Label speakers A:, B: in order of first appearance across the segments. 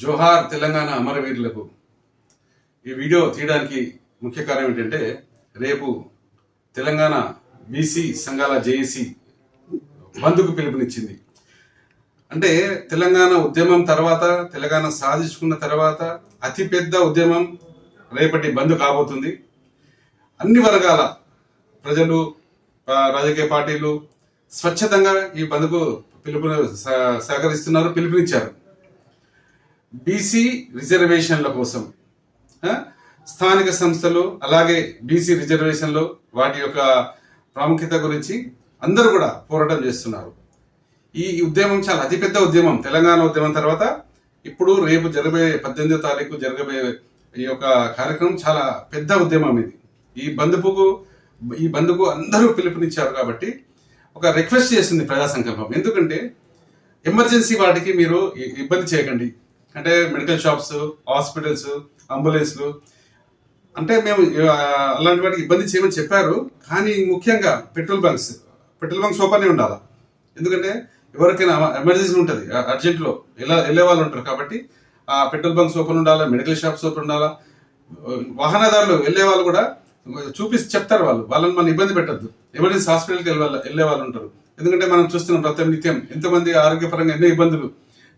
A: జోహార్ తెలంగాణ అమరవీరులకు. ఈ వీడియో తీయడానికి ముఖ్య కారణం ఏంటంటే, రేపు తెలంగాణ బీసీ సంఘాల జేఏసీ బంద్కు పిలుపునిచ్చింది. అంటే తెలంగాణ ఉద్యమం తర్వాత, తెలంగాణ సాధించుకున్న తర్వాత అతిపెద్ద ఉద్యమం రేపటి బంద్ కాబోతుంది. అన్ని వర్గాల ప్రజలు, రాజకీయ పార్టీలు స్వచ్ఛతంగా ఈ బంద్కు సహకరిస్తున్నారు, పిలుపునిచ్చారు. బీసీ రిజర్వేషన్ల కోసం స్థానిక సంస్థలు, అలాగే బీసీ రిజర్వేషన్లు, వాటి యొక్క ప్రాముఖ్యత గురించి అందరూ కూడా పోరాటం చేస్తున్నారు. ఈ ఉద్యమం చాలా అతిపెద్ద ఉద్యమం. తెలంగాణ ఉద్యమం తర్వాత ఇప్పుడు రేపు జరగబోయే 18వ తారీఖు జరగబోయే ఈ యొక్క కార్యక్రమం చాలా పెద్ద ఉద్యమం ఇది. ఈ బంద్కు అందరూ పిలుపునిచ్చారు కాబట్టి ఒక రిక్వెస్ట్ చేస్తుంది ప్రజా సంకల్పం. ఎందుకంటే ఎమర్జెన్సీ వాటికి మీరు ఇబ్బంది చేయకండి. అంటే మెడికల్ షాప్స్, హాస్పిటల్స్, అంబులెన్స్లు, అంటే మేము అలాంటి వాటికి ఇబ్బంది చేయమని చెప్పారు. కానీ ముఖ్యంగా పెట్రోల్ బంక్స్ ఓపెన్ ఉండాలి. ఎందుకంటే ఎవరికైనా ఎమర్జెన్సీ ఉంటుంది, అర్జెంట్లో వెళ్ళే వాళ్ళు ఉంటారు. కాబట్టి ఆ పెట్రోల్ బంక్స్ ఓపెన్ ఉండాలా, మెడికల్ షాప్స్ ఓపెన్ ఉండాలా. వాహనదారులు వెళ్ళే వాళ్ళు కూడా చూపిస్తే చెప్తారు, వాళ్ళని మనం ఇబ్బంది పెట్టద్దు. ఎమర్జెన్సీ హాస్పిటల్కి వెళ్ళే వాళ్ళు ఉంటారు. ఎందుకంటే మనం చూస్తున్నాం ప్రతి నిత్యం ఎంతమంది ఆరోగ్యపరంగా ఎన్నో ఇబ్బందులు.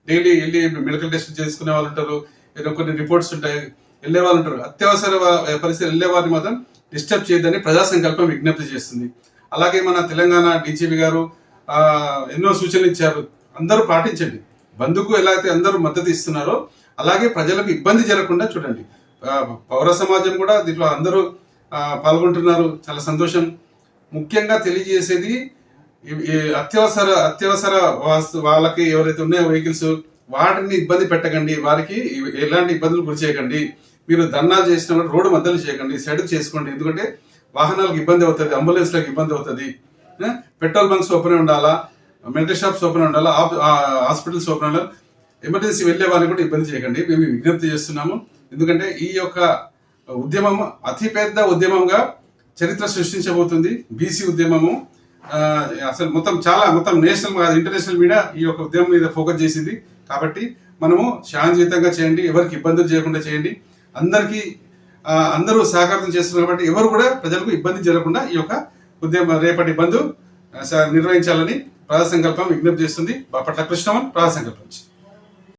A: డైలీ వెళ్ళి మెడికల్ టెస్ట్ చేసుకునే వాళ్ళు ఉంటారు, ఏదో కొన్ని రిపోర్ట్స్ ఉంటాయి, వెళ్ళే వాళ్ళు ఉంటారు. అత్యవసర పరిస్థితి వెళ్ళే వారిని మాత్రం డిస్టర్బ్ చేయొద్దని ప్రజా సంకల్పం విజ్ఞప్తి చేస్తుంది. అలాగే మన తెలంగాణ డీజీపీ గారు ఎన్నో సూచనలు ఇచ్చారు. అందరూ పాటించండి. బంద్కు ఎలా అయితే అందరూ మద్దతు ఇస్తున్నారో అలాగే ప్రజలకు ఇబ్బంది జరగకుండా చూడండి. పౌర సమాజం కూడా దీంట్లో అందరూ పాల్గొంటున్నారు, చాలా సంతోషం. ముఖ్యంగా తెలియజేసేది అత్యవసర వాళ్ళకి ఎవరైతే ఉన్నాయో వెహికల్స్, వాటిని ఇబ్బంది పెట్టకండి. వారికి ఎలాంటి ఇబ్బందులు గురి చేయకండి. మీరు ధర్నాలు చేసిన రోడ్డు మధ్యలో చేయకండి, సైడ్ చేసుకోండి. ఎందుకంటే వాహనాలకు ఇబ్బంది అవుతుంది, అంబులెన్స్లకు ఇబ్బంది అవుతుంది. పెట్రోల్ బంక్స్ ఓపెన్ ఉండాలా, మెడికల్ షాప్స్ ఓపెన్ ఉండాలా, హాస్పిటల్స్ ఓపెన్ ఉండాలి. ఎమర్జెన్సీ వెళ్ళే వాళ్ళని కూడా ఇబ్బంది చేయకండి మేము విజ్ఞప్తి చేస్తున్నాము. ఎందుకంటే ఈ యొక్క ఉద్యమం అతిపెద్ద ఉద్యమంగా చరిత్ర సృష్టించబోతుంది. బీసీ ఉద్యమము అసలు మొత్తం నేషనల్ కాదు, ఇంటర్నేషనల్ మీడియా ఈ యొక్క ఉద్యమం మీద ఫోకస్ చేసింది. కాబట్టి మనము శాంతియుతంగా చేయండి, ఎవరికి ఇబ్బందులు చేయకుండా చేయండి. అందరూ సహకారం చేస్తున్నారు కాబట్టి ఎవరు కూడా ప్రజలకు ఇబ్బంది జరగకుండా ఈ యొక్క ఉద్యమం రేపటి బంద్ నిర్వహించాలని ప్రజా సంకల్పం విజ్ఞప్తి చేస్తుంది. బాపట్ల కృష్ణమన్, ప్రజా సంకల్పం.